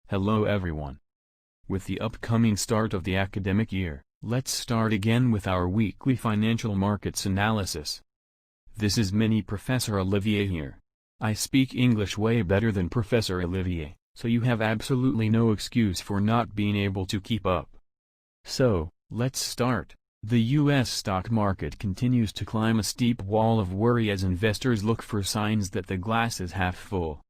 Hello everyone. With the upcoming start of the academic year, let's start again with our weekly financial markets analysis. This is Mini Professor Olivier here. I speak English way better than Professor Olivier, so you have absolutely no excuse for not being able to keep up. So, let's start. The U.S. stock market continues to climb a steep wall of worry as investors look for signs that the glass is half full.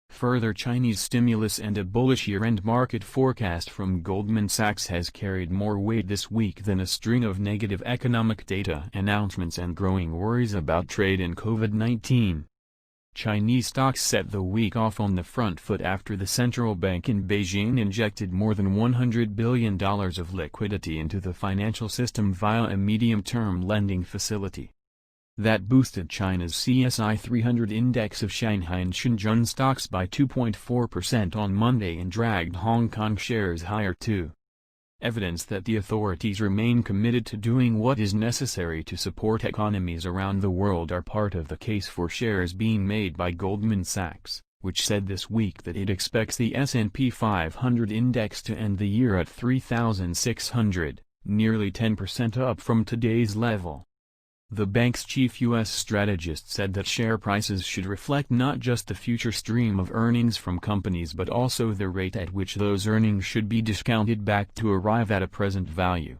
Further Chinese stimulus and a bullish year-end market forecast from Goldman Sachs has carried more weight this week than a string of negative economic data announcements and growing worries about trade and COVID-19. Chinese stocks set the week off on the front foot after the central bank in Beijing injected more than $100 billion of liquidity into the financial system via a medium-term lending facility. That boosted China's CSI 300 index of Shanghai and Shenzhen stocks by 2.4% on Monday and dragged Hong Kong shares higher too. Evidence that the authorities remain committed to doing what is necessary to support economies around the world are part of the case for shares being made by Goldman Sachs, which said this week that it expects the S&P 500 index to end the year at 3,600, nearly 10% up from today's level. The bank's chief U.S. strategist said that share prices should reflect not just the future stream of earnings from companies but also the rate at which those earnings should be discounted back to arrive at a present value.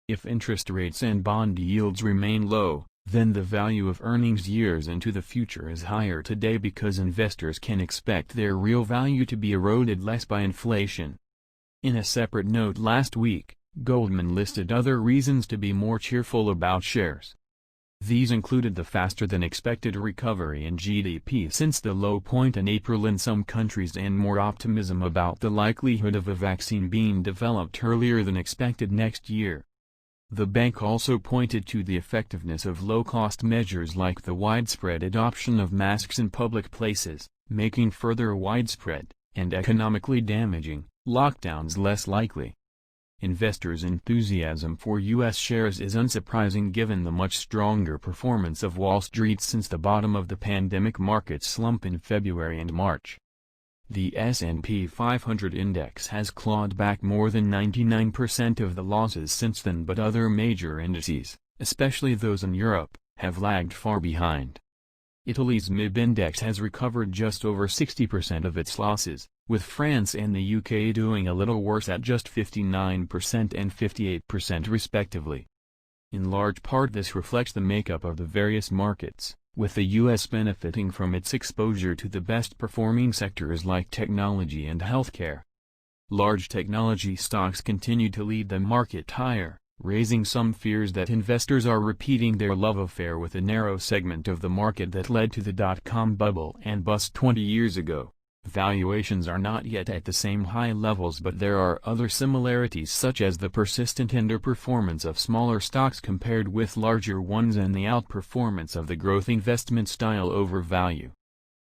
If interest rates and bond yields remain low, then the value of earnings years into the future is higher today because investors can expect their real value to be eroded less by inflation. In a separate note last week, Goldman listed other reasons to be more cheerful about shares. These included the faster-than-expected recovery in GDP since the low point in April in some countries and more optimism about the likelihood of a vaccine being developed earlier than expected next year. The bank also pointed to the effectiveness of low-cost measures like the widespread adoption of masks in public places, making further widespread, and economically damaging, lockdowns less likely. Investors' enthusiasm for U.S. shares is unsurprising given the much stronger performance of Wall Street since the bottom of the pandemic market slump in February and March. The S&P 500 index has clawed back more than 99% of the losses since then, but other major indices, especially those in Europe, have lagged far behind. Italy's MIB index has recovered just over 60% of its losses, with France and the UK doing a little worse at just 59% and 58% respectively. In large part this reflects the makeup of the various markets, with the US benefiting from its exposure to the best-performing sectors like technology and healthcare. Large technology stocks continue to lead the market higher, raising some fears that investors are repeating their love affair with a narrow segment of the market that led to the dot-com bubble and bust 20 years ago. Valuations are not yet at the same high levels, but there are other similarities such as the persistent underperformance of smaller stocks compared with larger ones and the outperformance of the growth investment style over value.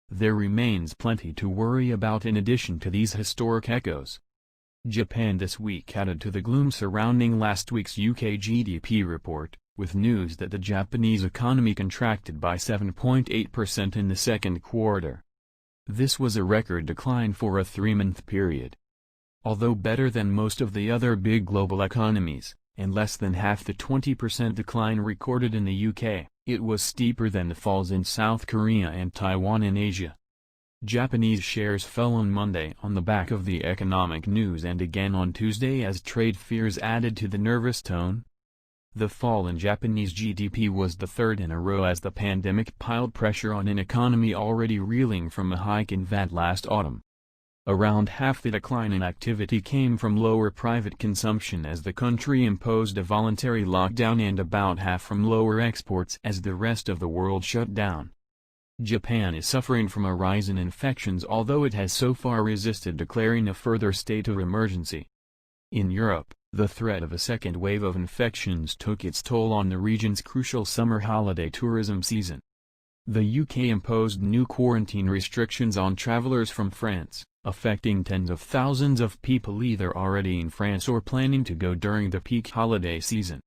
There remains plenty to worry about in addition to these historic echoes. Japan this week added to the gloom surrounding last week's UK GDP report, with news that the Japanese economy contracted by 7.8% in the second quarter. This was a record decline for a three-month period. Although better than most of the other big global economies, and less than half the 20% decline recorded in the UK, it was steeper than the falls in South Korea and Taiwan in Asia. Japanese shares fell on Monday on the back of the economic news and again on Tuesday as trade fears added to the nervous tone. The fall in Japanese GDP was the third in a row as the pandemic piled pressure on an economy already reeling from a hike in VAT last autumn. Around half the decline in activity came from lower private consumption as the country imposed a voluntary lockdown and about half from lower exports as the rest of the world shut down. Japan is suffering from a rise in infections, although it has so far resisted declaring a further state of emergency. In Europe, the threat of a second wave of infections took its toll on the region's crucial summer holiday tourism season. The UK imposed new quarantine restrictions on travelers from France, affecting tens of thousands of people either already in France or planning to go during the peak holiday season.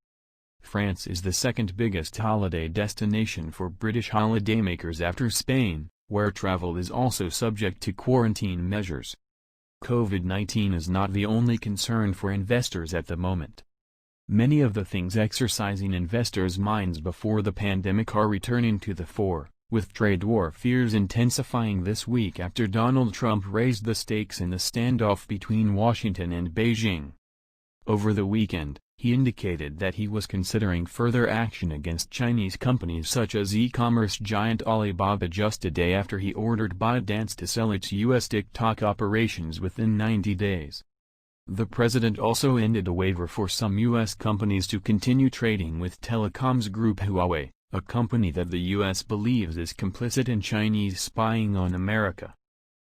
France is the second biggest holiday destination for British holidaymakers after Spain, where travel is also subject to quarantine measures. COVID-19 is not the only concern for investors at the moment. Many of the things exercising investors' minds before the pandemic are returning to the fore, with trade war fears intensifying this week after Donald Trump raised the stakes in the standoff between Washington and Beijing. Over the weekend, he indicated that he was considering further action against Chinese companies such as e-commerce giant Alibaba just a day after he ordered ByteDance to sell its U.S. TikTok operations within 90 days. The president also ended a waiver for some U.S. companies to continue trading with telecoms group Huawei, a company that the U.S. believes is complicit in Chinese spying on America.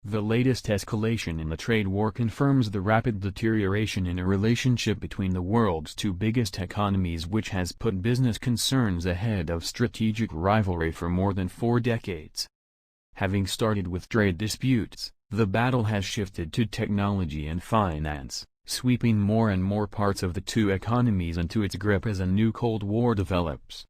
The latest escalation in the trade war confirms the rapid deterioration in a relationship between the world's two biggest economies, which has put business concerns ahead of strategic rivalry for more than 4 decades. Having started with trade disputes, the battle has shifted to technology and finance, sweeping more and more parts of the two economies into its grip as a new Cold War develops.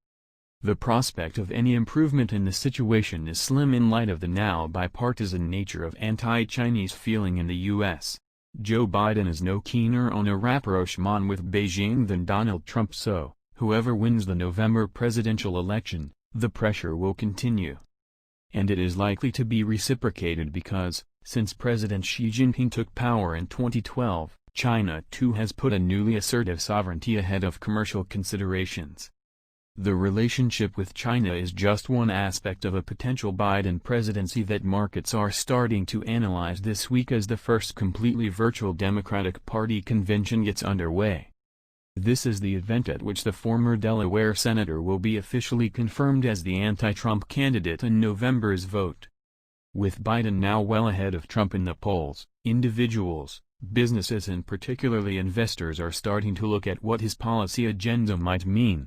The prospect of any improvement in the situation is slim in light of the now bipartisan nature of anti-Chinese feeling in the U.S. Joe Biden is no keener on a rapprochement with Beijing than Donald Trump, so, whoever wins the November presidential election, the pressure will continue. And it is likely to be reciprocated because, since President Xi Jinping took power in 2012, China too has put a newly assertive sovereignty ahead of commercial considerations. The relationship with China is just one aspect of a potential Biden presidency that markets are starting to analyze this week as the first completely virtual Democratic Party convention gets underway. This is the event at which the former Delaware senator will be officially confirmed as the anti-Trump candidate in November's vote. With Biden now well ahead of Trump in the polls, individuals, businesses and particularly investors are starting to look at what his policy agenda might mean.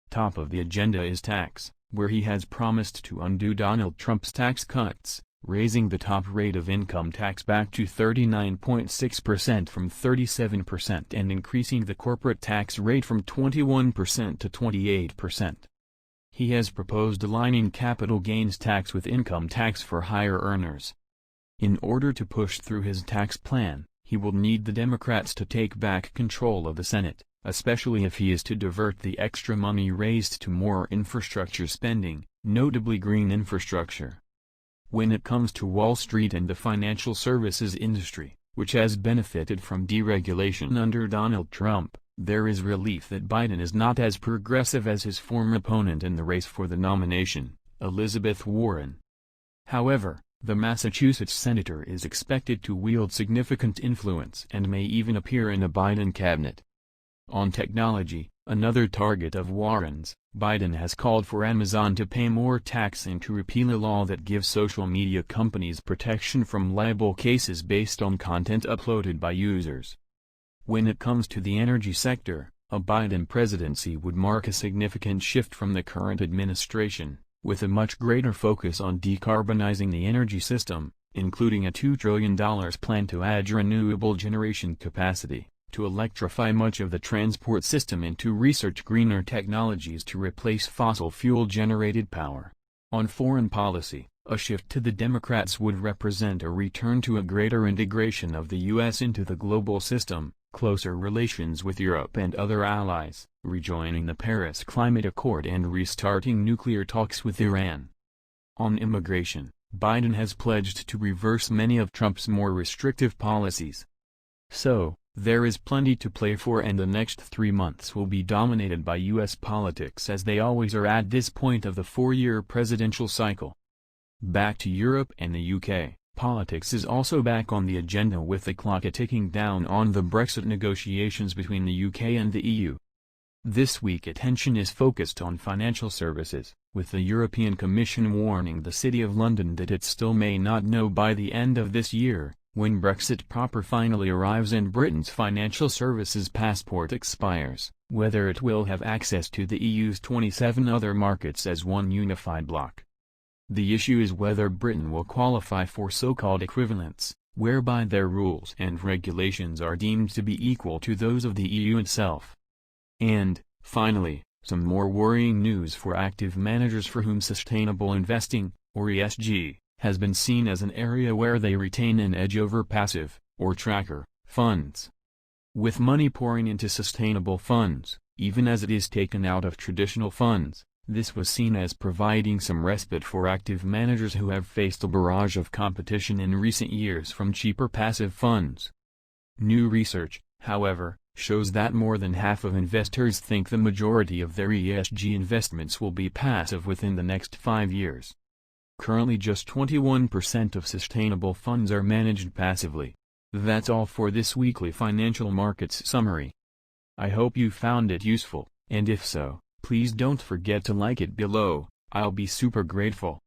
Top of the agenda is tax, where he has promised to undo Donald Trump's tax cuts, raising the top rate of income tax back to 39.6% from 37% and increasing the corporate tax rate from 21% to 28%. He has proposed aligning capital gains tax with income tax for higher earners. In order to push through his tax plan, he will need the Democrats to take back control of the Senate, especially if he is to divert the extra money raised to more infrastructure spending, notably green infrastructure. When it comes to Wall Street and the financial services industry, which has benefited from deregulation under Donald Trump, there is relief that Biden is not as progressive as his former opponent in the race for the nomination, Elizabeth Warren. However, the Massachusetts senator is expected to wield significant influence and may even appear in a Biden cabinet. On technology, another target of Warren's, Biden has called for Amazon to pay more tax and to repeal a law that gives social media companies protection from libel cases based on content uploaded by users. When it comes to the energy sector, a Biden presidency would mark a significant shift from the current administration, with a much greater focus on decarbonizing the energy system, including a $2 trillion plan to add renewable generation capacity, to electrify much of the transport system and to research greener technologies to replace fossil fuel-generated power. On foreign policy, a shift to the Democrats would represent a return to a greater integration of the U.S. into the global system, closer relations with Europe and other allies, rejoining the Paris Climate Accord and restarting nuclear talks with Iran. On immigration, Biden has pledged to reverse many of Trump's more restrictive policies. So, there is plenty to play for, and the next 3 months will be dominated by U.S. politics as they always are at this point of the 4-year presidential cycle. Back to Europe and the UK, politics is also back on the agenda with the clock ticking down on the Brexit negotiations between the UK and the EU. This week attention is focused on financial services, with the European Commission warning the City of London that it still may not know by the end of this year, when Brexit proper finally arrives and Britain's financial services passport expires, whether it will have access to the EU's 27 other markets as one unified bloc. The issue is whether Britain will qualify for so-called equivalence, whereby their rules and regulations are deemed to be equal to those of the EU itself. And, finally, some more worrying news for active managers for whom sustainable investing, or ESG, has been seen as an area where they retain an edge over passive, or tracker, funds. With money pouring into sustainable funds, even as it is taken out of traditional funds, this was seen as providing some respite for active managers who have faced a barrage of competition in recent years from cheaper passive funds. New research, however, shows that more than half of investors think the majority of their ESG investments will be passive within the next 5 years. Currently just 21% of sustainable funds are managed passively. That's all for this weekly financial markets summary. I hope you found it useful, and if so, please don't forget to like it below, I'll be super grateful.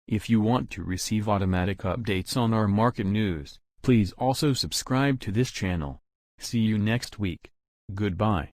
If you want to receive automatic updates on our market news, please also subscribe to this channel. See you next week. Goodbye.